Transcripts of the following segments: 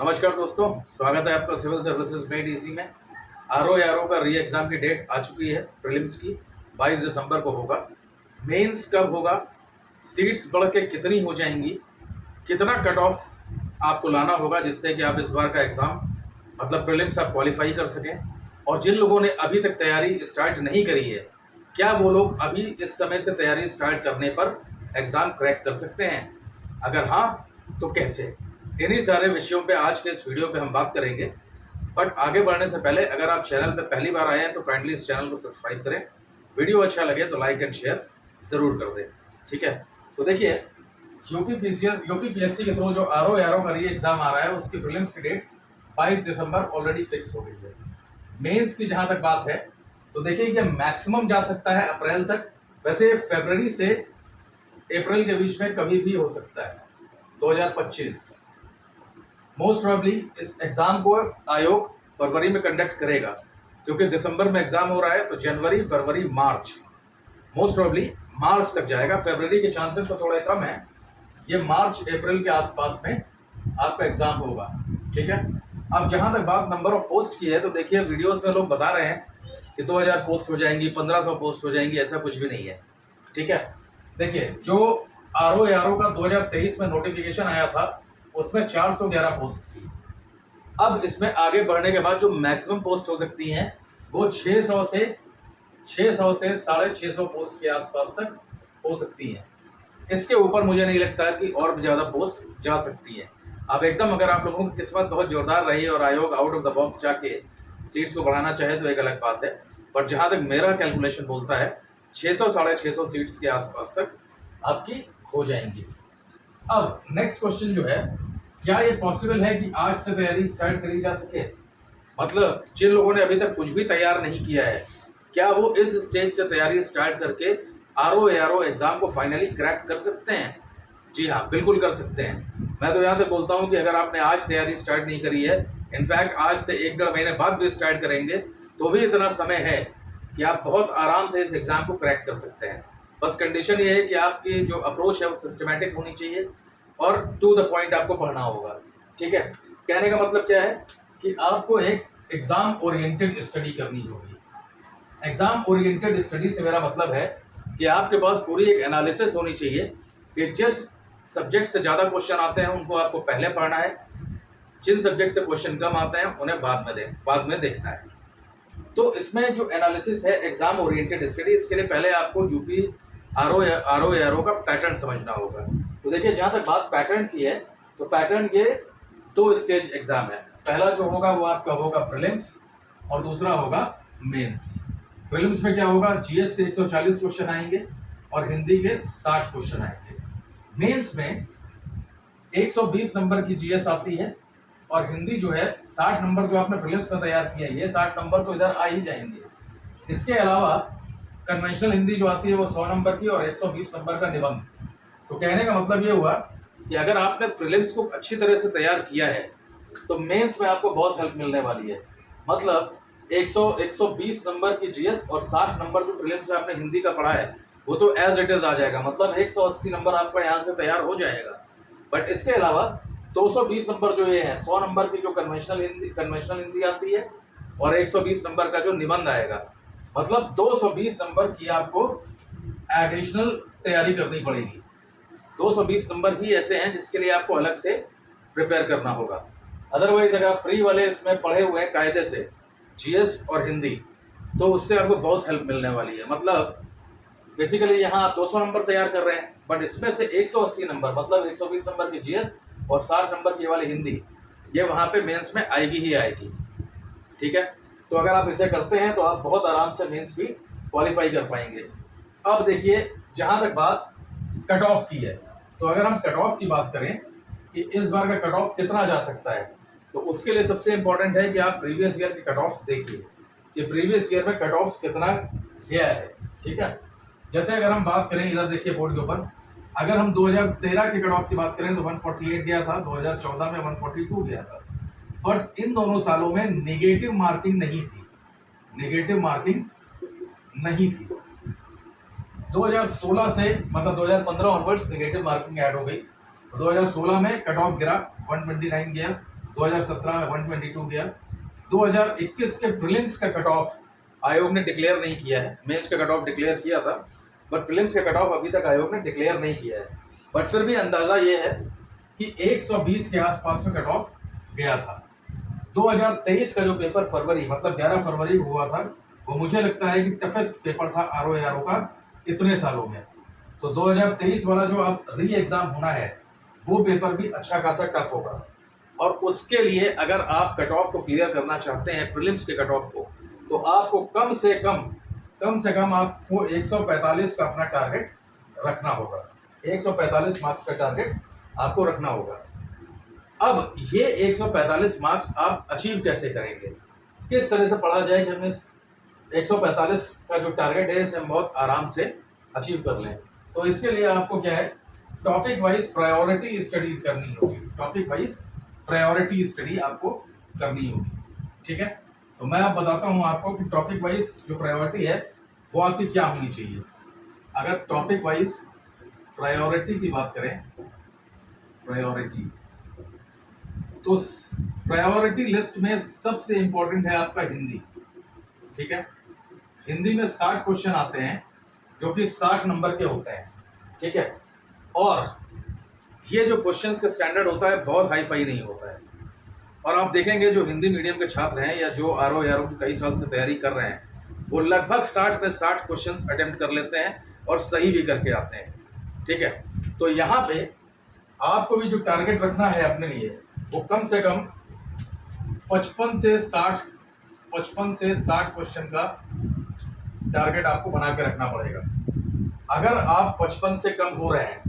नमस्कार दोस्तों, स्वागत है आपका सिविल सर्विसेज में डीसी में। आरओ का री एग्ज़ाम की डेट आ चुकी है। प्रीलिम्स की 22 दिसंबर को होगा। मेंस कब होगा, सीट्स बढ़ के कितनी हो जाएंगी, कितना कट ऑफ आपको लाना होगा जिससे कि आप इस बार का एग्ज़ाम मतलब प्रीलिम्स आप क्वालिफाई कर सकें। और जिन लोगों ने अभी तक तैयारी स्टार्ट नहीं करी है, क्या वो लोग अभी इस समय से तैयारी स्टार्ट करने पर एग्ज़ाम क्रैक कर सकते हैं? अगर हाँ तो कैसे? इन्हीं सारे विषयों पे आज के इस वीडियो पे हम बात करेंगे। बट आगे बढ़ने से पहले अगर आप चैनल पे पहली बार आए हैं तो काइंडली इस चैनल को सब्सक्राइब करें। वीडियो अच्छा लगे तो लाइक एंड शेयर ज़रूर कर दें, ठीक है। तो देखिए, यूपीपीएससी के थ्रू जो आरओ का री एग्ज़ाम आ रहा है उसकी प्रीलिम्स की डेट 22 दिसंबर ऑलरेडी फिक्स हो गई है। मेंस की जहाँ तक बात है तो देखिए कि मैक्सिमम जा सकता है अप्रैल तक। वैसे फरवरी से अप्रैल के बीच में कभी भी हो सकता है 2025। मोस्ट प्रोबेबली इस एग्ज़ाम को आयोग फरवरी में कंडक्ट करेगा, क्योंकि दिसंबर में एग्ज़ाम हो रहा है तो जनवरी, फरवरी, मार्च, मोस्ट प्रोबेबली मार्च तक जाएगा। फरवरी के चांसेस तो थोड़े कम है। ये मार्च अप्रैल के आसपास में आपका एग्ज़ाम होगा, ठीक है। अब जहाँ तक बात नंबर ऑफ पोस्ट की है तो देखिए, वीडियोज़ में लोग बता रहे हैं कि 2000 पोस्ट हो जाएंगी, 1500 पोस्ट हो जाएंगी, ऐसा कुछ भी नहीं है, ठीक है। देखिए, जो आरओ का 2023 में नोटिफिकेशन आया था उसमें 411 पोस्ट थी। अब इसमें आगे बढ़ने के बाद जो मैक्सिमम पोस्ट हो सकती हैं वो 600 से 650 पोस्ट के आसपास तक हो सकती हैं। इसके ऊपर मुझे नहीं लगता कि और भी ज़्यादा पोस्ट जा सकती है। अब एकदम अगर आप लोगों की किस्मत बहुत जोरदार रही और आयोग आउट ऑफ द बॉक्स जाके सीट्स को बढ़ाना चाहे तो एक अलग बात है। पर जहाँ तक मेरा कैलकुलेशन बोलता है 600-650 सीट्स के आसपास तक आपकी हो जाएंगी। अब नेक्स्ट क्वेश्चन जो है, क्या ये पॉसिबल है कि आज से तैयारी स्टार्ट करी जा सके? मतलब जिन लोगों ने अभी तक कुछ भी तैयार नहीं किया है, क्या वो इस स्टेज से तैयारी स्टार्ट करके आरओ एग्ज़ाम को फाइनली क्रैक कर सकते हैं? जी हाँ, बिल्कुल कर सकते हैं। मैं तो यहाँ तक बोलता हूँ कि अगर आपने आज तैयारी स्टार्ट नहीं करी है, इनफैक्ट आज से 1-1.5 महीने बाद भी स्टार्ट करेंगे तो भी इतना समय है कि आप बहुत आराम से इस एग्ज़ाम को क्रैक कर सकते हैं। बस कंडीशन ये है कि आपकी जो अप्रोच है वो सिस्टमैटिक होनी चाहिए और टू द पॉइंट आपको पढ़ना होगा, ठीक है। कहने का मतलब क्या है कि आपको एक एग्ज़ाम ओरिएंटेड स्टडी करनी होगी। एग्ज़ाम ओरिएंटेड स्टडी से मेरा मतलब है कि आपके पास पूरी एक एनालिसिस होनी चाहिए कि जिस सब्जेक्ट से ज़्यादा क्वेश्चन आते हैं उनको आपको पहले पढ़ना है, जिन सब्जेक्ट से क्वेश्चन कम आते हैं उन्हें बाद में देखना है। तो इसमें जो एनालिसिस है एग्ज़ाम ओरिएंटेड स्टडी, इसके लिए पहले आपको यूपी आरओ का पैटर्न समझना होगा। तो देखिए, जहाँ तक बात पैटर्न की है तो पैटर्न ये 2 स्टेज एग्ज़ाम है। पहला जो होगा वो आपका होगा प्रीलिम्स और दूसरा होगा मेंस। प्रीलिम्स में क्या होगा, जीएस के 140 क्वेश्चन आएंगे और हिंदी के 60 क्वेश्चन आएंगे। मेंस में 120 नंबर की जीएस आती है और हिंदी जो है 60 नंबर जो आपने प्रीलिम्स में तैयार किया है, ये 60 नंबर तो इधर आ ही जाएंगे। इसके अलावा कन्वेंशनल हिंदी जो आती है वो 100 नंबर की और 120 नंबर का निबंध। तो कहने का मतलब ये हुआ कि अगर आपने प्रीलिम्स को अच्छी तरह से तैयार किया है तो मेंस में आपको बहुत हेल्प मिलने वाली है। मतलब 120 नंबर की जीएस और 60 नंबर जो प्रीलिम्स में आपने हिंदी का पढ़ा है वो तो एज इट इज आ जाएगा। मतलब 180 नंबर आपका यहाँ से तैयार हो जाएगा। बट इसके अलावा 220 नंबर जो ये है, 100 नंबर की जो कन्वेंशनल हिंदी आती है और 120 नंबर का जो निबंध आएगा, मतलब 220 नंबर की आपको एडिशनल तैयारी करनी पड़ेगी। 220 नंबर ही ऐसे हैं जिसके लिए आपको अलग से प्रिपेयर करना होगा। अदरवाइज अगर आप फ्री वाले इसमें पढ़े हुए हैं कायदे से जीएस और हिंदी, तो उससे आपको बहुत हेल्प मिलने वाली है। मतलब बेसिकली यहाँ आप 200 नंबर तैयार कर रहे हैं, बट इसमें से 180 नंबर मतलब 120 नंबर की जीएस और 60 नंबर की वाली हिंदी, ये वहाँ पे मेंस में आएगी ही आएगी, ठीक है। तो अगर आप इसे करते हैं तो आप बहुत आराम से मेंस भी क्वालिफाई कर पाएंगे। अब देखिए, जहाँ तक बात कट ऑफ की है, तो अगर हम कट ऑफ की बात करें कि इस बार का कट ऑफ कितना जा सकता है, तो उसके लिए सबसे इम्पोर्टेंट है कि आप प्रीवियस ईयर के कट ऑफ्स देखिए कि प्रीवियस ईयर में कट ऑफ्स कितना गया है, ठीक है। जैसे अगर हम बात करें, इधर देखिए बोर्ड के ऊपर, अगर हम 2013 के कट ऑफ की बात करें तो 148 गया था, 2014 में 142 गया था। बट इन दोनों सालों में नेगेटिव मार्किंग नहीं थी, 2016 से मतलब 2015 ऑनवर्ड्स नेगेटिव मार्किंग ऐड हो गई। 2016 में कट ऑफ गिरा, 129 गया। 2017 में 122 गया। 2021 के प्रीलिम्स का कट ऑफ आयोग ने डिक्लेयर नहीं किया है। मेंस का कट ऑफ डिक्लेयर किया था, बट प्रीलिम्स का कट ऑफ अभी तक आयोग ने डिक्लेयर नहीं किया है। बट फिर भी अंदाज़ा ये है कि 120 के आसपास में कट ऑफ गया था। 2023 का जो पेपर फरवरी मतलब 11 फरवरी को हुआ था, वो मुझे लगता है कि टफेस्ट पेपर था RO का इतने सालों में। तो 2023 वाला जो अब री एग्ज़ाम होना है, वो पेपर भी अच्छा खासा टफ होगा। और उसके लिए अगर आप कट ऑफ को क्लियर करना चाहते हैं, प्रीलिम्स के कट ऑफ को, तो आपको कम से कम आपको 145 का अपना टारगेट रखना होगा। 145 मार्क्स का टारगेट आपको रखना होगा। अब ये 145 मार्क्स आप अचीव कैसे करेंगे, किस तरह से पढ़ा जाए कि हम इस 145 का जो टारगेट है इसे हम बहुत आराम से अचीव कर लें। तो इसके लिए आपको क्या है, टॉपिक वाइज प्रायोरिटी स्टडी करनी होगी। टॉपिक वाइज प्रायोरिटी स्टडी आपको करनी होगी, ठीक है। तो मैं अब बताता हूँ आपको कि टॉपिक वाइज जो प्रायोरिटी है वो आपकी क्या होनी चाहिए। अगर टॉपिक वाइज प्रायोरिटी की बात करें, प्रायोरिटी, तो प्रायोरिटी लिस्ट में सबसे इंपॉर्टेंट है आपका हिंदी, ठीक है। हिंदी में 60 क्वेश्चन आते हैं जो कि 60 नंबर के होते हैं, ठीक है। और ये जो क्वेश्चंस का स्टैंडर्ड होता है बहुत हाई फाई नहीं होता है। और आप देखेंगे जो हिंदी मीडियम के छात्र हैं या जो RO की कई साल से तैयारी कर रहे हैं, वो लगभग 60 में 60 क्वेश्चंस अटेम्प्ट कर लेते हैं और सही भी करके आते हैं, ठीक है। तो यहाँ पे आपको भी जो टारगेट रखना है अपने लिए, वो कम से कम 55 से 60 क्वेश्चन का टारगेट आपको बना के रखना पड़ेगा। अगर आप 55 से कम हो रहे हैं,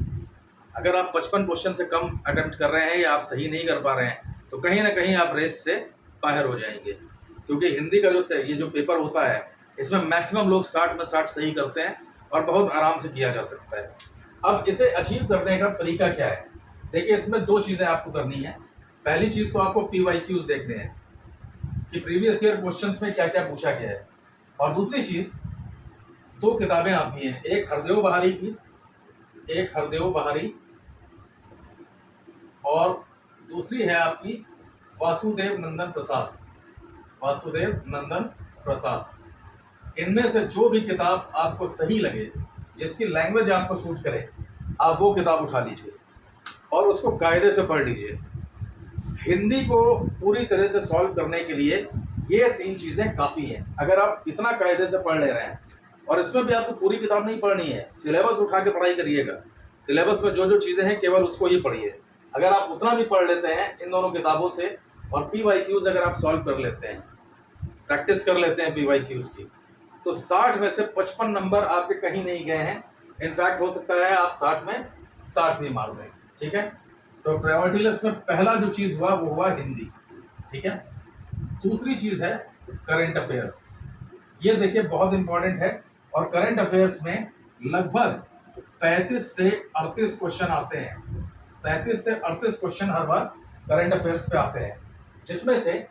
अगर आप 55 क्वेश्चन से कम अटेम्प्ट कर रहे हैं या आप सही नहीं कर पा रहे हैं, तो कहीं ना कहीं आप रेस से बाहर हो जाएंगे। क्योंकि हिंदी का ये जो पेपर होता है, इसमें मैक्सिमम लोग 60 में 60 सही करते हैं और बहुत आराम से किया जा सकता है। अब इसे अचीव करने का तरीका क्या है, देखिए इसमें 2 चीज़ें आपको करनी है। पहली चीज़ तो आपको PYQs देखने हैं कि प्रीवियस ईयर क्वेश्चंस में क्या क्या पूछा गया है। और दूसरी चीज़, 2 किताबें आती हैं, एक हरदेव बहारी और दूसरी है आपकी वासुदेव नंदन प्रसाद। इनमें से जो भी किताब आपको सही लगे, जिसकी लैंग्वेज आपको सूट करे, आप वो किताब उठा लीजिए और उसको कायदे से पढ़ लीजिए। हिंदी को पूरी तरह से सॉल्व करने के लिए ये 3 चीज़ें काफ़ी हैं। अगर आप इतना कायदे से पढ़ ले रहे हैं, और इसमें भी आपको पूरी किताब नहीं पढ़नी है, सिलेबस उठा के पढ़ाई करिएगा। सिलेबस में जो जो चीज़ें हैं केवल उसको ही पढ़िए। अगर आप उतना भी पढ़ लेते हैं इन दोनों किताबों से, और PYQs अगर आप सॉल्व कर लेते हैं, प्रैक्टिस कर लेते हैं PYQs की, तो 60 में से 55 नंबर आपके कहीं नहीं गए हैं। इनफैक्ट हो सकता है आप 60 में 60 भी मार दें, ठीक है। तो प्रायोरिटी लिस्ट में पहला जो चीज़ हुआ वो हुआ हिंदी, ठीक है। दूसरी चीज़ है करंट अफेयर्स। ये देखिए बहुत इंपॉर्टेंट है, और करंट अफेयर्स में लगभग 35 से 38 क्वेश्चन आते हैं। 33 से 38 क्वेश्चन हर बार करंट अफेयर्स पे आते हैं, जिसमें से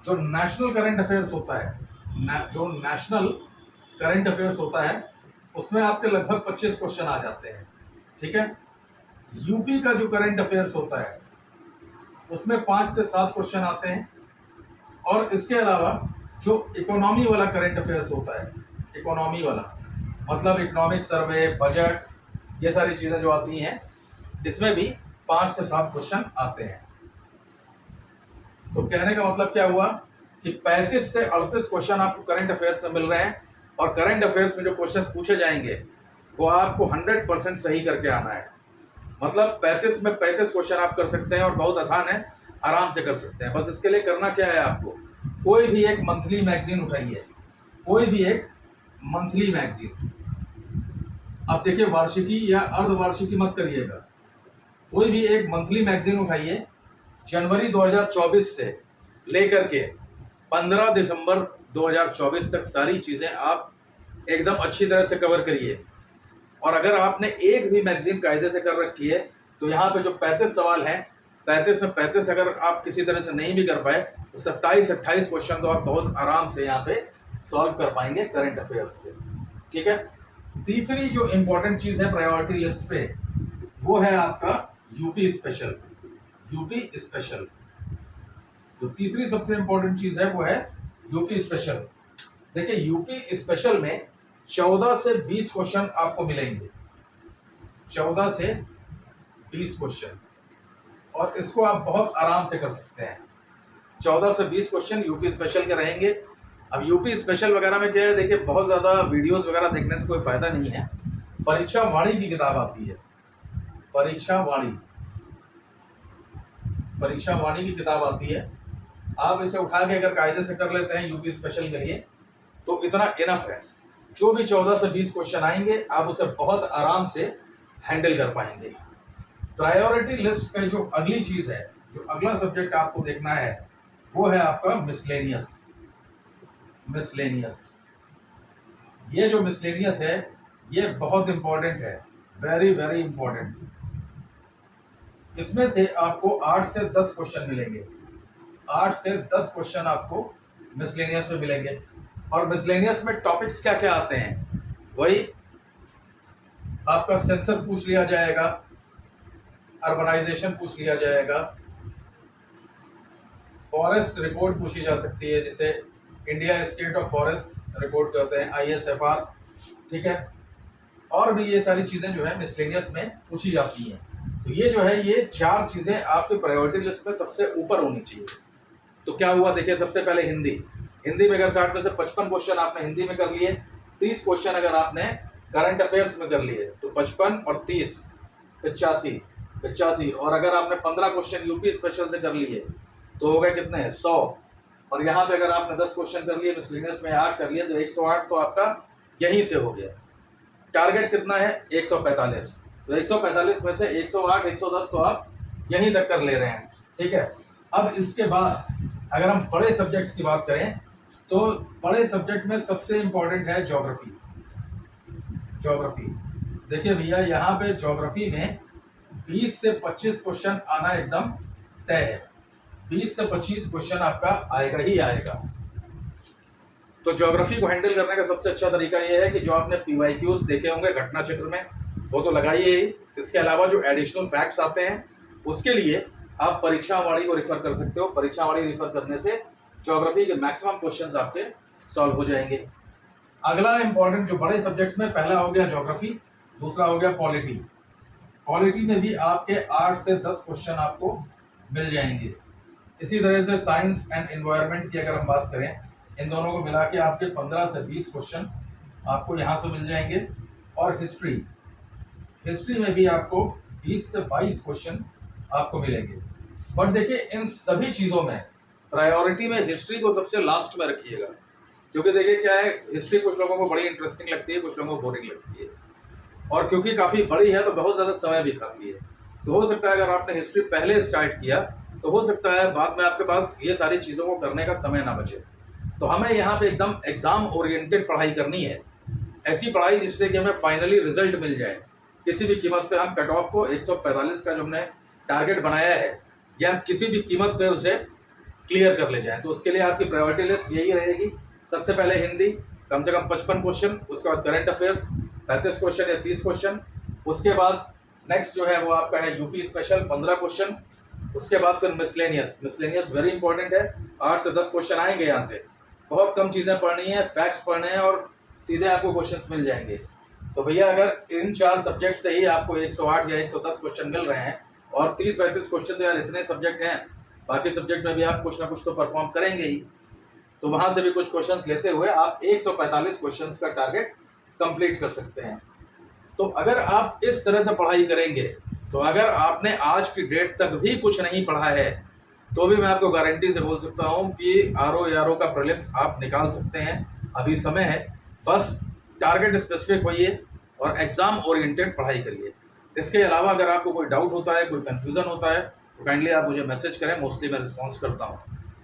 जो नेशनल करंट अफेयर्स होता है, उसमें आपके लगभग 25 क्वेश्चन आ जाते हैं, ठीक है। यूपी का जो करंट अफेयर्स होता है उसमें 5 से 7 क्वेश्चन आते हैं। और इसके अलावा जो इकोनॉमी वाला करंट अफेयर्स होता है, इकोनॉमी वाला मतलब इकोनॉमिक सर्वे, बजट, ये सारी चीज़ें जो आती हैं, इसमें भी 5 से 7 क्वेश्चन आते हैं। तो कहने का मतलब क्या हुआ कि 35 से 38 क्वेश्चन आपको करंट अफेयर्स में मिल रहे हैं, और करंट अफेयर्स में जो क्वेश्चन पूछे जाएंगे वो आपको 100% सही करके आना है। मतलब 35 में 35 क्वेश्चन आप कर सकते हैं, और बहुत आसान है, आराम से कर सकते हैं। बस इसके लिए करना क्या है, आपको कोई भी एक मंथली मैगजीन उठाइए, कोई भी एक मंथली मैगजीन। अब देखिए वार्षिकी या अर्धवार्षिकी मत करिएगा, कोई भी एक मंथली मैगजीन उठाइए। जनवरी 2024 से लेकर के 15 दिसंबर 2024 तक सारी चीज़ें आप एकदम अच्छी तरह से कवर करिए। और अगर आपने एक भी मैगजीन कायदे से कर रखी है, तो यहाँ पे जो 35 सवाल हैं, 35 में 35 अगर आप किसी तरह से नहीं भी कर पाए, तो 27-28 क्वेश्चन तो आप बहुत आराम से यहाँ पे सॉल्व कर पाएंगे करंट अफेयर्स से, ठीक है। तीसरी जो इम्पोर्टेंट चीज़ है प्रायोरिटी लिस्ट पे, वो है आपका यूपी स्पेशल। जो तीसरी सबसे इंपॉर्टेंट चीज है वो है यूपी स्पेशल। देखिए यूपी स्पेशल में 14 से 20 क्वेश्चन आपको मिलेंगे, 14 से 20 क्वेश्चन, और इसको आप बहुत आराम से कर सकते हैं। 14 से 20 क्वेश्चन यूपी स्पेशल के रहेंगे। अब यूपी स्पेशल वगैरह में क्या है, देखिए बहुत ज़्यादा वीडियोस वगैरह देखने से कोई फ़ायदा नहीं है। परीक्षा वाणी की किताब आती है, परीक्षा वाणी की किताब आती है। आप इसे उठा के अगर कायदे से कर लेते हैं यूपी स्पेशल के लिए तो इतना इनफ है। जो भी 14 से 20 क्वेश्चन आएंगे आप उसे बहुत आराम से हैंडल कर पाएंगे। प्रायोरिटी लिस्ट पे जो अगली चीज है, जो अगला सब्जेक्ट आपको देखना है वो है आपका मिसलेनियस। ये जो मिसलेनियस है ये बहुत इंपॉर्टेंट है, वेरी वेरी इंपॉर्टेंट। इसमें से आपको 8 से 10 क्वेश्चन मिलेंगे, 8 से 10 क्वेश्चन आपको मिसलेनियस में मिलेंगे। और मिसलेनियस में टॉपिक्स क्या क्या आते हैं, वही आपका सेंसस पूछ लिया जाएगा, अर्बनाइजेशन पूछ लिया जाएगा, फॉरेस्ट रिपोर्ट पूछी जा सकती है जिसे India state of forest report कहते हैं, ISFR, ठीक है। और भी ये सारी चीजें जो है मिसलेनियस में पूछी जाती हैं। तो ये जो है ये 4 चीजें आपकी प्रायोरिटी लिस्ट में सबसे ऊपर होनी चाहिए। तो क्या हुआ, देखिए सबसे पहले हिंदी में अगर 60 में से 55 क्वेश्चन आपने हिंदी में कर लिए, 30 क्वेश्चन अगर आपने करंट अफेयर्स में कर लिए तो 55 और 30 85, और अगर आपने 15 क्वेश्चन यूपी स्पेशल से कर लिए तो हो गए कितने 100, और यहाँ पे अगर आपने 10 क्वेश्चन कर लिए मिसलेनियस में 8 कर लिए तो 108, तो आपका यहीं से हो गया। टारगेट कितना है 145, तो 145 में से 108 110 तो आप यहीं तक कर ले रहे हैं, ठीक है। अब इसके बाद अगर हम बड़े सब्जेक्ट्स की बात करें तो बड़े सब्जेक्ट में सबसे इंपॉर्टेंट है ज्योग्राफी। देखिए भैया यहाँ पे ज्योग्राफी में 20 से 25 क्वेश्चन आना एकदम तय है, 20 से 25 क्वेश्चन आपका आएगा ही आएगा। तो ज्योग्राफी को हैंडल करने का सबसे अच्छा तरीका यह है कि जो आपने PYQs देखे होंगे घटना चित्र में वो तो लगाइए ही, इसके अलावा जो एडिशनल फैक्ट्स आते हैं उसके लिए आप परीक्षा वाणी को रिफर कर सकते हो। परीक्षा वाणी रिफर करने से ज्योग्राफी के मैक्सिमम क्वेश्चंस आपके सॉल्व हो जाएंगे। अगला इंपॉर्टेंट जो बड़े सब्जेक्ट्स में, पहला हो गया ज्योग्राफी, दूसरा हो गया पॉलिटी में भी आपके 8 से 10 क्वेश्चन आपको मिल जाएंगे। इसी तरह से साइंस एंड एनवायरनमेंट की अगर हम बात करें, इन दोनों को मिला के आपके 15 से 20 क्वेश्चन आपको यहाँ से मिल जाएंगे। और हिस्ट्री में भी आपको 20 से 22 क्वेश्चन आपको मिलेंगे। बट देखिए इन सभी चीज़ों में प्रायोरिटी में हिस्ट्री को सबसे लास्ट में रखिएगा, क्योंकि देखिए क्या है, हिस्ट्री कुछ लोगों को बड़ी इंटरेस्टिंग लगती है, कुछ लोगों को बोरिंग लगती है, और क्योंकि काफ़ी बड़ी है तो बहुत ज़्यादा समय भी खाती है। तो हो सकता है अगर आपने हिस्ट्री पहले स्टार्ट किया तो हो सकता है बाद में आपके पास ये सारी चीज़ों को करने का समय ना बचे। तो हमें यहाँ पे एकदम एग्जाम ओरिएंटेड पढ़ाई करनी है, ऐसी पढ़ाई जिससे कि हमें फाइनली रिजल्ट मिल जाए। किसी भी कीमत पे हम कट ऑफ को 145 का जो हमने टारगेट बनाया है या हम किसी भी कीमत पे उसे क्लियर कर ले जाएं। तो उसके लिए आपकी प्रायोरिटी लिस्ट यही रहेगी, सबसे पहले हिंदी कम से कम 55 क्वेश्चन, उसके बाद करंट अफेयर्स 35 क्वेश्चन या 30 क्वेश्चन, उसके बाद नेक्स्ट जो है वो आपका है यूपी स्पेशल 15 क्वेश्चन, उसके बाद फिर मिसलेनियस वेरी इंपॉर्टेंट है, 8 से 10 क्वेश्चन आएंगे। यहाँ से बहुत कम चीज़ें पढ़नी है, फैक्ट्स पढ़ने हैं और सीधे आपको क्वेश्चंस मिल जाएंगे। तो भैया अगर इन 4 सब्जेक्ट से ही आपको 108 या 110 क्वेश्चन मिल रहे हैं और 30-35 क्वेश्चन, तो यार इतने सब्जेक्ट हैं, बाकी सब्जेक्ट में भी आप कुछ ना कुछ तो परफॉर्म करेंगे ही। तो वहाँ से भी कुछ क्वेश्चंस लेते हुए आप 145 क्वेश्चंस का टारगेट कंप्लीट कर सकते हैं। तो अगर आप इस तरह से पढ़ाई करेंगे, तो अगर आपने आज की डेट तक भी कुछ नहीं पढ़ा है तो भी मैं आपको गारंटी से बोल सकता हूँ कि RO का प्रीलिम्स आप निकाल सकते हैं। अभी समय है, बस टारगेट स्पेसिफिक होइए और एग्जाम ओरिएंटेड पढ़ाई करिए। इसके अलावा अगर आपको कोई डाउट होता है, कोई कन्फ्यूज़न होता है तो काइंडली आप मुझे मैसेज करें, मोस्टली मैं रिस्पॉन्स करता हूँ,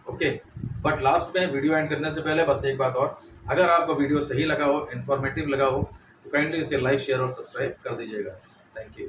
ओके। बट लास्ट में वीडियो एंड करने से पहले बस एक बात और, अगर आपको वीडियो सही लगा हो, इन्फॉर्मेटिव लगा हो तो काइंडली इसे लाइक शेयर और सब्सक्राइब कर दीजिएगा। Thank you.